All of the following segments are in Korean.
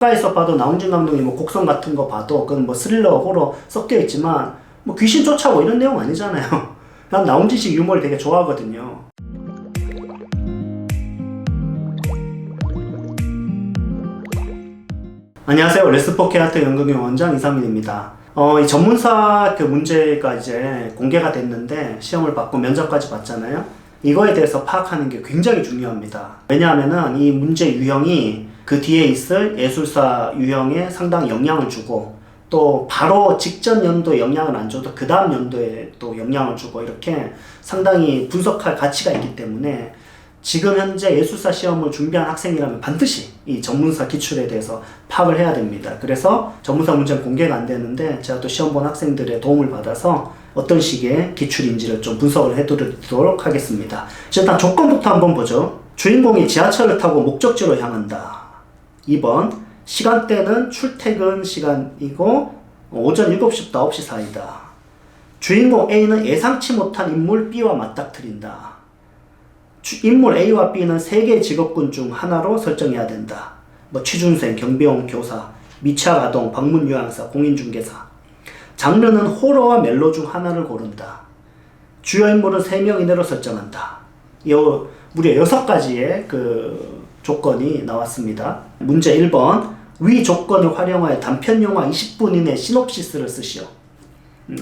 가까이서 봐도 나홍진 감독이 뭐 곡성 같은 거 봐도 그건 뭐 스릴러, 호러 섞여 있지만 뭐 귀신 쫓아오고 이런 내용 아니잖아요. 난 나홍진식 유머를 되게 좋아하거든요. 안녕하세요. 레스포케아트 연극영 원장 이상민입니다. 이 전문사 그 문제가 이제 공개가 됐는데 시험을 받고 면접까지 봤잖아요. 이거에 대해서 파악하는 게 굉장히 중요합니다. 왜냐하면은 이 문제 유형이 그 뒤에 있을 예술사 유형에 상당히 영향을 주고 또 바로 직전 연도에 영향을 안 줘도 그 다음 연도에 또 영향을 주고 이렇게 상당히 분석할 가치가 있기 때문에 지금 현재 예술사 시험을 준비한 학생이라면 반드시 이 전문사 기출에 대해서 파악을 해야 됩니다. 그래서 전문사 문제는 공개가 안 되는데 제가 또 시험 본 학생들의 도움을 받아서 어떤 식의 기출인지를 좀 분석을 해드리도록 하겠습니다. 일단 조건부터 한번 보죠. 주인공이 지하철을 타고 목적지로 향한다. 2번 시간대는 출퇴근 시간이고 오전 7시부터 9시 사이다. 주인공 A는 예상치 못한 인물 B와 맞닥뜨린다. 인물 A와 B는 3개의 직업군 중 하나로 설정해야 된다. 뭐 취준생, 경비원, 교사, 미취학 아동, 방문 요양사, 공인중개사. 장르는 호러와 멜로 중 하나를 고른다. 주요 인물은 3명 이내로 설정한다. 무려 6가지의 그 조건이 나왔습니다. 문제 1번 위 조건을 활용하여 단편 영화 20분 이내 시놉시스를 쓰시오.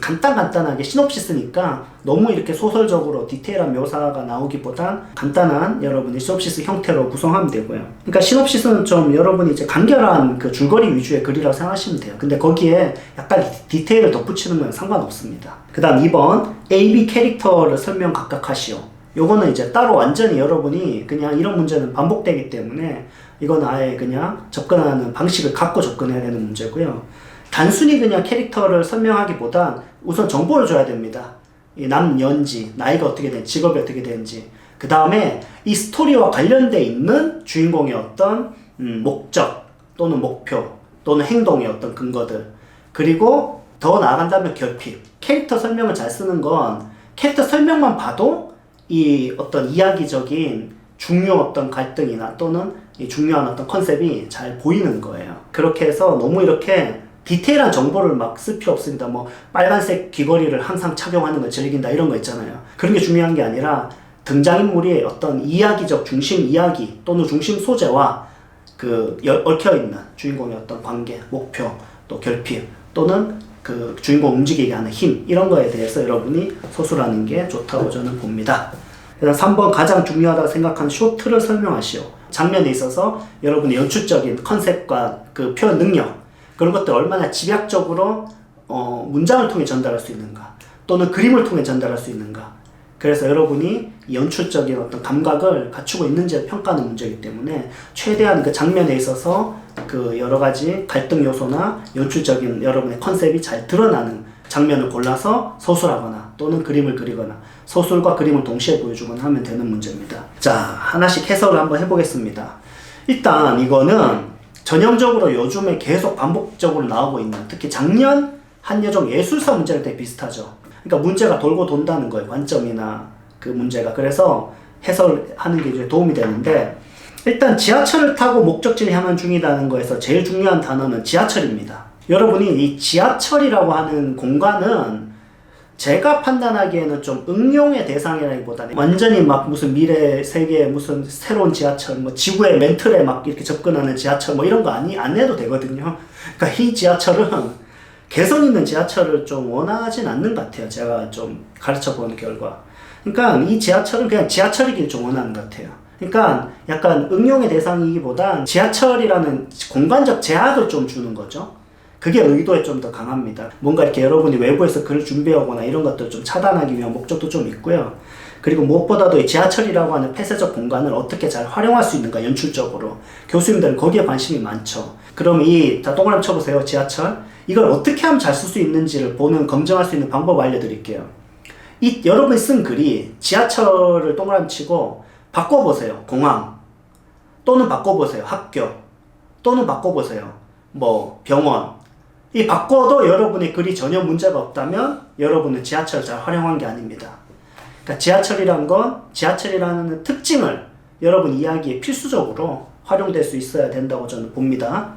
간단하게 시놉시스니까 너무 이렇게 소설적으로 디테일한 묘사가 나오기보단 간단한 여러분이 시놉시스 형태로 구성하면 되고요. 그러니까 시놉시스는 좀 여러분이 이제 간결한 그 줄거리 위주의 글이라고 생각하시면 돼요. 근데 거기에 약간 디테일을 덧붙이는 건 상관없습니다. 그 다음 2번 A, B 캐릭터를 설명 각각 하시오. 요거는 이제 따로 완전히 여러분이 그냥 이런 문제는 반복되기 때문에 이건 아예 그냥 접근하는 방식을 갖고 접근해야 되는 문제고요. 단순히 그냥 캐릭터를 설명하기보단 우선 정보를 줘야 됩니다. 이 남녀인지, 나이가 어떻게 되는지, 직업이 어떻게 되는지. 그 다음에 이 스토리와 관련돼 있는 주인공의 어떤 목적 또는 목표 또는 행동의 어떤 근거들. 그리고 더 나아간다면 결핍. 캐릭터 설명을 잘 쓰는 건 캐릭터 설명만 봐도 이 어떤 이야기적인 중요 어떤 갈등이나 또는 이 중요한 어떤 컨셉이 잘 보이는 거예요. 그렇게 해서 너무 이렇게 디테일한 정보를 막 쓸 필요 없습니다. 뭐 빨간색 귀걸이를 항상 착용하는 걸 즐긴다 이런 거 있잖아요. 그런 게 중요한 게 아니라 등장인물의 어떤 이야기적 중심 이야기 또는 중심 소재와 그 얽혀있는 주인공의 어떤 관계, 목표, 또 결핍 또는 그 주인공 움직이게 하는 힘 이런 거에 대해서 여러분이 서술하는 게 좋다고 저는 봅니다. 그다음 3번 가장 중요하다고 생각하는 쇼트를 설명하시오. 장면에 있어서 여러분의 연출적인 컨셉과 그 표현 능력 그런 것들 얼마나 집약적으로 문장을 통해 전달할 수 있는가 또는 그림을 통해 전달할 수 있는가. 그래서 여러분이 연출적인 어떤 감각을 갖추고 있는지를 평가하는 문제이기 때문에 최대한 그 장면에 있어서 그 여러 가지 갈등 요소나 연출적인 여러분의 컨셉이 잘 드러나는 장면을 골라서 서술하거나 또는 그림을 그리거나 서술과 그림을 동시에 보여주거나 하면 되는 문제입니다. 자, 하나씩 해설을 한번 해보겠습니다. 일단 이거는 전형적으로 요즘에 계속 반복적으로 나오고 있는 특히 작년 한여종 예술사 문제랑 되게 비슷하죠. 그러니까 문제가 돌고 돈다는 거예요. 관점이나 그 문제가. 그래서 해설하는 게 이제 도움이 되는데 일단 지하철을 타고 목적지를 향한 중이라는 거에서 제일 중요한 단어는 지하철입니다. 여러분이 이 지하철이라고 하는 공간은 제가 판단하기에는 좀 응용의 대상이라기보다는 완전히 막 무슨 미래 세계의 무슨 새로운 지하철, 뭐 지구의 멘틀에 막 이렇게 접근하는 지하철 뭐 이런 거 안 해도 되거든요. 그러니까 이 지하철은 개성 있는 지하철을 좀 원하진 않는 것 같아요. 제가 좀 가르쳐 보는 결과. 그러니까 이 지하철은 그냥 지하철이길 좀 원하는 것 같아요. 그러니까 약간 응용의 대상이기보단 지하철이라는 공간적 제약을 좀 주는 거죠. 그게 의도에 좀 더 강합니다. 뭔가 이렇게 여러분이 외부에서 글을 준비하거나 이런 것들 좀 차단하기 위한 목적도 좀 있고요. 그리고 무엇보다도 이 지하철이라고 하는 폐쇄적 공간을 어떻게 잘 활용할 수 있는가 연출적으로 교수님들은 거기에 관심이 많죠. 그럼 자 동그라미 쳐보세요. 지하철 이걸 어떻게 하면 잘 쓸 수 있는지를 검증할 수 있는 방법을 알려드릴게요. 여러분이 쓴 글이 지하철을 동그라미 치고 바꿔보세요. 공항 또는 바꿔보세요. 학교 또는 바꿔보세요. 뭐 병원 이 바꿔도 여러분의 글이 전혀 문제가 없다면 여러분은 지하철을 잘 활용한 게 아닙니다. 그러니까 지하철이란 건 지하철이라는 특징을 여러분 이야기에 필수적으로 활용될 수 있어야 된다고 저는 봅니다.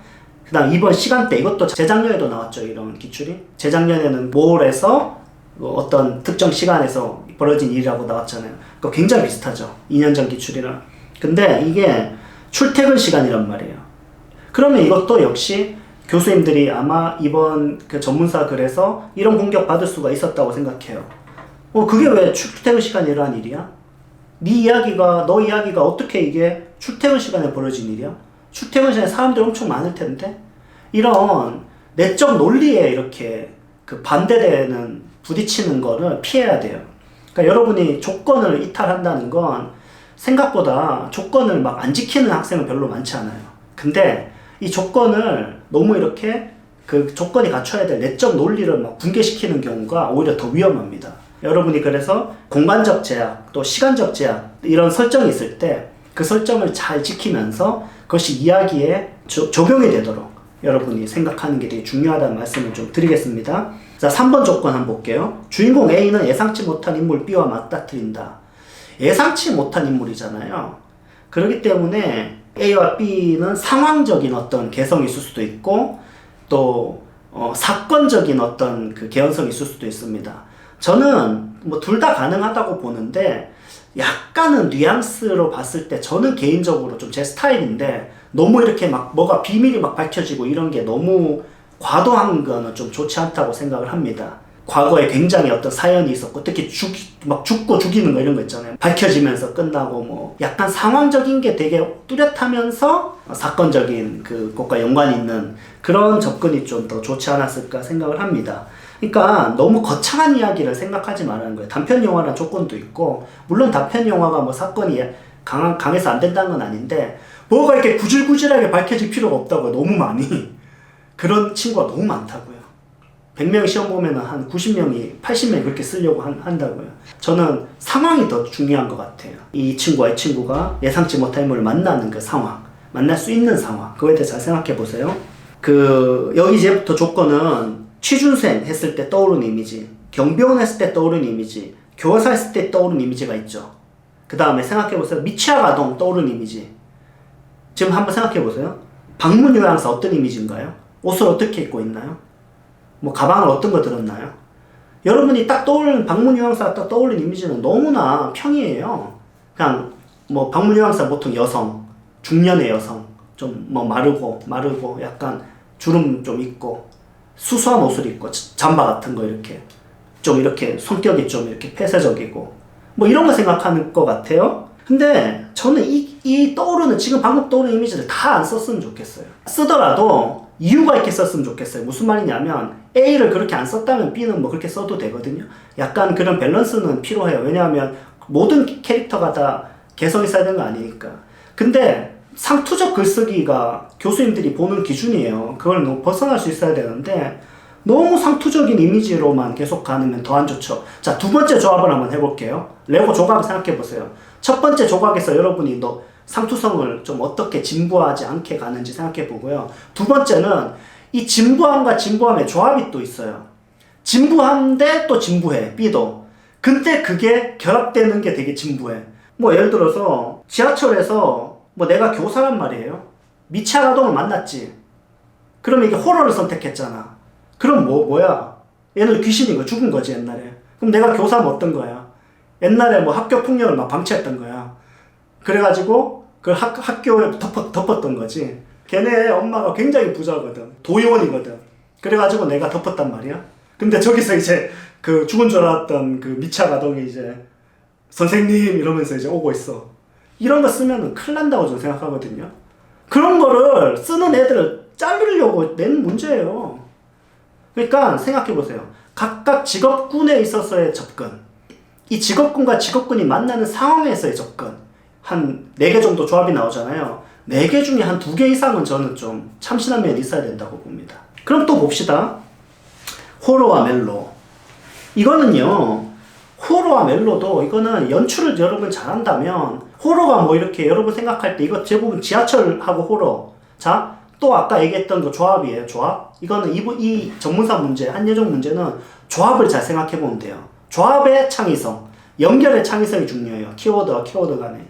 그 다음 이번 시간대, 이것도 재작년에도 나왔죠. 이런 기출이. 재작년에는 몰에서 어떤 특정 시간에서 벌어진 일이라고 나왔잖아요. 그거 굉장히 비슷하죠. 2년 전 기출이랑. 근데 이게 출퇴근 시간이란 말이에요. 그러면 이것도 역시 교수님들이 아마 이번 그 전문사 글에서 이런 공격 받을 수가 있었다고 생각해요. 그게 왜 출퇴근 시간에 이러한 일이야? 너 이야기가 어떻게 이게 출퇴근 시간에 벌어진 일이야? 출퇴근 시간에 사람들이 엄청 많을 텐데? 이런 내적 논리에 이렇게 그 반대되는 부딪히는 거를 피해야 돼요. 그러니까 여러분이 조건을 이탈한다는 건 생각보다 조건을 막 안 지키는 학생은 별로 많지 않아요. 근데 이 조건을 너무 이렇게 그 조건이 갖춰야 될 내적 논리를 막 붕괴시키는 경우가 오히려 더 위험합니다. 여러분이 그래서 공간적 제약, 또 시간적 제약 이런 설정이 있을 때 그 설정을 잘 지키면서 그것이 이야기에 적용이 되도록 여러분이 생각하는 게 되게 중요하다는 말씀을 좀 드리겠습니다. 자, 3번 조건 한번 볼게요. 주인공 A는 예상치 못한 인물 B와 맞닥뜨린다. 예상치 못한 인물이잖아요. 그렇기 때문에 A와 B는 상황적인 어떤 개성이 있을 수도 있고 또 사건적인 어떤 그 개연성이 있을 수도 있습니다. 저는 뭐 둘 다 가능하다고 보는데 약간은 뉘앙스로 봤을 때 저는 개인적으로 좀 제 스타일인데 너무 이렇게 막 뭐가 비밀이 막 밝혀지고 이런 게 너무 과도한 거는 좀 좋지 않다고 생각을 합니다. 과거에 굉장히 어떤 사연이 있었고 특히 막 죽고 죽이는 거 이런 거 있잖아요. 밝혀지면서 끝나고 뭐 약간 상황적인 게 되게 뚜렷하면서 사건적인 그것과 연관이 있는 그런 접근이 좀 더 좋지 않았을까 생각을 합니다. 그러니까 너무 거창한 이야기를 생각하지 말라는 거예요. 단편 영화란 조건도 있고 물론 단편 영화가 뭐 사건이 강해서 안 된다는 건 아닌데 뭐가 이렇게 구질구질하게 밝혀질 필요가 없다고요. 너무 많이. 그런 친구가 너무 많다고요. 100명 시험 보면은 한 90명이 80명이 그렇게 쓰려고 한다고요. 저는 상황이 더 중요한 것 같아요. 이 친구와 이 친구가 예상치 못한 인물을 만나는 그 상황, 만날 수 있는 상황, 그거에 대해 잘 생각해 보세요. 여기 이제부터 조건은 취준생 했을 때 떠오르는 이미지, 경비원 했을 때 떠오르는 이미지, 교사 했을 때 떠오르는 이미지가 있죠. 그 다음에 생각해 보세요. 미취학 아동 떠오르는 이미지. 지금 한번 생각해 보세요. 방문 요양사 어떤 이미지인가요? 옷을 어떻게 입고 있나요? 뭐 가방을 어떤 거 들었나요? 여러분이 딱 떠오르는 방문 요양사가 딱 떠오르는 이미지는 너무나 평이에요. 그냥 뭐 방문 요양사 보통 여성, 중년의 여성, 좀 뭐 마르고 약간 주름 좀 있고 수수한 옷을 입고 잠바 같은 거 이렇게 좀 이렇게 성격이 좀 이렇게 폐쇄적이고 뭐 이런 거 생각하는 것 같아요. 근데 저는 이 떠오르는 지금 방금 떠오르는 이미지를 다 안 썼으면 좋겠어요. 쓰더라도 이유가 있게 썼으면 좋겠어요. 무슨 말이냐면 A를 그렇게 안 썼다면 B는 뭐 그렇게 써도 되거든요. 약간 그런 밸런스는 필요해요. 왜냐하면 모든 캐릭터가 다 개성이 있어야 되는 거 아니니까. 근데 상투적 글쓰기가 교수님들이 보는 기준이에요. 그걸 벗어날 수 있어야 되는데 너무 상투적인 이미지로만 계속 가면 더 안 좋죠. 자, 두 번째 조합을 한번 해볼게요. 레고 조각 생각해 보세요. 첫 번째 조각에서 여러분이 상투성을 좀 어떻게 진부하지 않게 가는지 생각해 보고요. 두 번째는 이 진부함과 진부함의 조합이 또 있어요. 진부한데 또 진부해. B도. 근데 그게 결합되는 게 되게 진부해. 뭐 예를 들어서 지하철에서 뭐 내가 교사란 말이에요. 미취학 아동을 만났지. 그러면 이게 호러를 선택했잖아. 그럼 뭐야? 얘는 귀신이고 죽은 거지 옛날에. 그럼 내가 교사면 어떤 거야? 옛날에 뭐 학교 폭력을 막 방치했던 거야. 그래가지고 그 학교에 덮었던 거지. 걔네 엄마가 굉장히 부자거든. 도의원이거든. 그래가지고 내가 덮었단 말이야. 근데 저기서 이제 그 죽은 줄 알았던 그 미취학 아동이 이제 선생님 이러면서 이제 오고 있어. 이런 거 쓰면은 큰일 난다고 저는 생각하거든요. 그런 거를 쓰는 애들을 자르려고 낸 문제예요. 그러니까 생각해 보세요. 각각 직업군에 있어서의 접근. 이 직업군과 직업군이 만나는 상황에서의 접근. 한 4개 정도 조합이 나오잖아요. 4개 중에 한 2개 이상은 저는 좀 참신한 면이 있어야 된다고 봅니다. 그럼 또 봅시다. 호러와 멜로. 이거는요. 호러와 멜로도 이거는 연출을 여러분 잘한다면 호러가 뭐 이렇게 여러분 생각할 때 이거 대부분 지하철하고 호러. 자, 또 아까 얘기했던 그 조합이에요. 조합. 이거는 이 전문사 문제, 한예종 문제는 조합을 잘 생각해 보면 돼요. 조합의 창의성, 연결의 창의성이 중요해요. 키워드와 키워드 간에.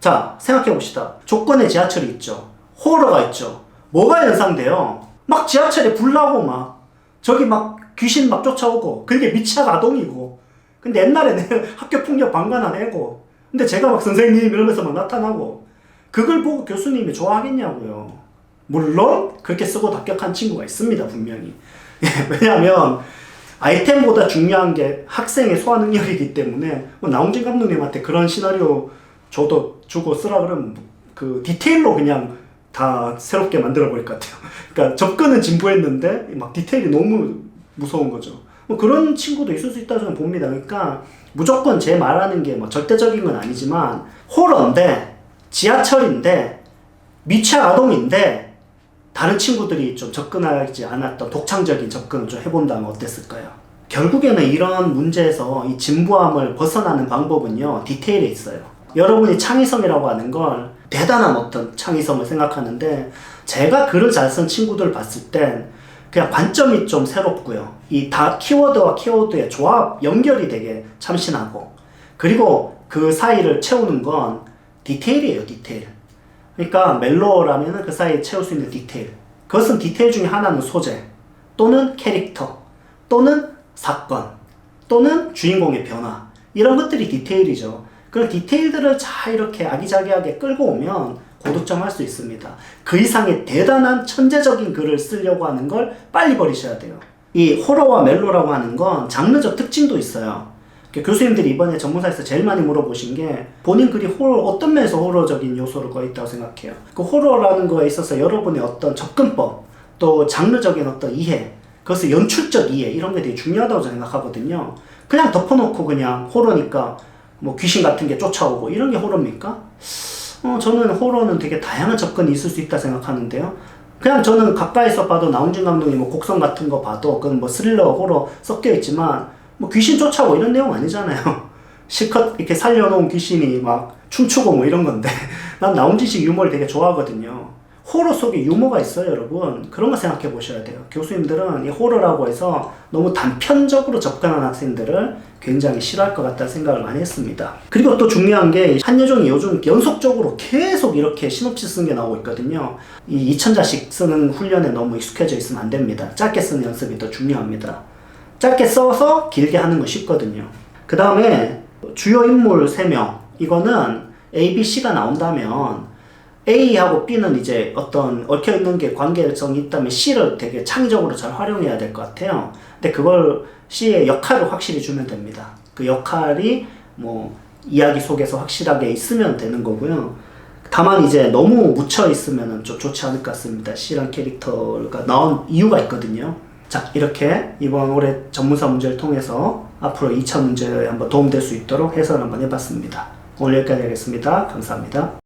자, 생각해 봅시다. 조건에 지하철이 있죠. 호러가 있죠. 뭐가 연상돼요? 막 지하철에 불 나고 막 저기 막 귀신 막 쫓아오고 그게 미취학 아동이고 근데 옛날에 내 학교 폭력 방관한 애고 근데 제가 막 선생님 이러면서 막 나타나고 그걸 보고 교수님이 좋아하겠냐고요. 물론 그렇게 쓰고 합격한 친구가 있습니다. 분명히. 왜냐하면 아이템보다 중요한 게 학생의 소화 능력이기 때문에 뭐 나홍진 감독님한테 그런 시나리오 주고 쓰라 그러면 그 디테일로 그냥 다 새롭게 만들어 버릴 것 같아요. 그러니까 접근은 진부했는데 막 디테일이 너무 무서운 거죠. 뭐 그런 친구도 있을 수 있다고 저는 봅니다. 그러니까 무조건 제 말하는 게 뭐 절대적인 건 아니지만 호러인데 지하철인데 미취학 아동인데 다른 친구들이 좀 접근하지 않았던 독창적인 접근을 좀 해본다면 어땠을까요? 결국에는 이런 문제에서 이 진부함을 벗어나는 방법은요, 디테일에 있어요. 여러분이 창의성이라고 하는 걸 대단한 어떤 창의성을 생각하는데 제가 글을 잘 쓴 친구들 봤을 땐 그냥 관점이 좀 새롭고요. 이 다 키워드와 키워드의 조합, 연결이 되게 참신하고 그리고 그 사이를 채우는 건 디테일이에요, 디테일. 그러니까 멜로라면 그 사이에 채울 수 있는 디테일. 그것은 디테일 중에 하나는 소재, 또는 캐릭터, 또는 사건, 또는 주인공의 변화. 이런 것들이 디테일이죠. 그런 디테일들을 잘 이렇게 아기자기하게 끌고 오면 고득점할 수 있습니다. 그 이상의 대단한 천재적인 글을 쓰려고 하는 걸 빨리 버리셔야 돼요. 이 호러와 멜로라고 하는 건 장르적 특징도 있어요. 교수님들이 이번에 전문사에서 제일 많이 물어보신 게 본인 글이 어떤 면에서 호러적인 요소를 거의 있다고 생각해요. 그 호러라는 거에 있어서 여러분의 어떤 접근법, 또 장르적인 어떤 이해, 그것을 연출적 이해 이런 게 되게 중요하다고 생각하거든요. 그냥 덮어놓고 그냥 호러니까 뭐 귀신 같은 게 쫓아오고 이런 게 호러입니까? 저는 호러는 되게 다양한 접근이 있을 수 있다 생각하는데요. 그냥 저는 가까이서 봐도 나홍진 감독님 뭐 곡성 같은 거 봐도 그건 뭐 스릴러, 호러 섞여 있지만 뭐 귀신 쫓아오고 이런 내용 아니잖아요. 실컷 이렇게 살려놓은 귀신이 막 춤추고 뭐 이런 건데 난 나홍진식 유머를 되게 좋아하거든요. 호러 속에 유머가 있어요, 여러분. 그런 거 생각해 보셔야 돼요. 교수님들은 이 호러라고 해서 너무 단편적으로 접근하는 학생들을 굉장히 싫어할 것 같다는 생각을 많이 했습니다. 그리고 또 중요한 게 한예종이 요즘 연속적으로 계속 이렇게 시놉시스 쓴 게 나오고 있거든요. 이 2000자씩 쓰는 훈련에 너무 익숙해져 있으면 안 됩니다. 짧게 쓰는 연습이 더 중요합니다. 짧게 써서 길게 하는 건 쉽거든요. 그 다음에 주요 인물 3명. 이거는 A, B, C가 나온다면 A하고 B는 이제 어떤 얽혀있는 게 관계성이 있다면 C를 되게 창의적으로 잘 활용해야 될 것 같아요. 근데 그걸 C의 역할을 확실히 주면 됩니다. 그 역할이 뭐 이야기 속에서 확실하게 있으면 되는 거고요. 다만 이제 너무 묻혀 있으면 좀 좋지 않을 것 같습니다. C란 캐릭터가 나온 이유가 있거든요. 자, 이렇게 이번 올해 전문사 문제를 통해서 앞으로 2차 문제에 한번 도움될 수 있도록 해설을 한번 해봤습니다. 오늘 여기까지 하겠습니다. 감사합니다.